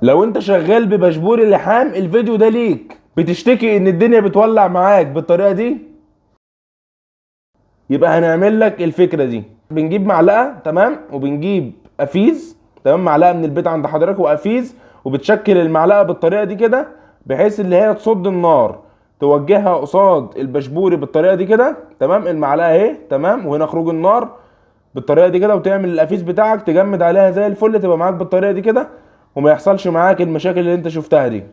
لو انت شغال ببشبور اللحام الفيديو ده ليك. بتشتكي ان الدنيا بتولع معاك بالطريقه دي، يبقى هنعمل لك الفكره دي. بنجيب معلقه، تمام، وبنجيب افيز، تمام، معلقه من البيت عند حضرتك وافيز، وبتشكل المعلقه بالطريقه دي كده، بحيث ان هي تصد النار، توجهها قصاد البشبوري بالطريقه دي كده، تمام، المعلقه اهي، تمام، وهنا خروج النار بالطريقه دي كده، وتعمل الافيز بتاعك تجمد عليها زي الفل، تبقى معاك بالطريقه دي كده، وما يحصلش معاك المشاكل اللي انت شفتها دي.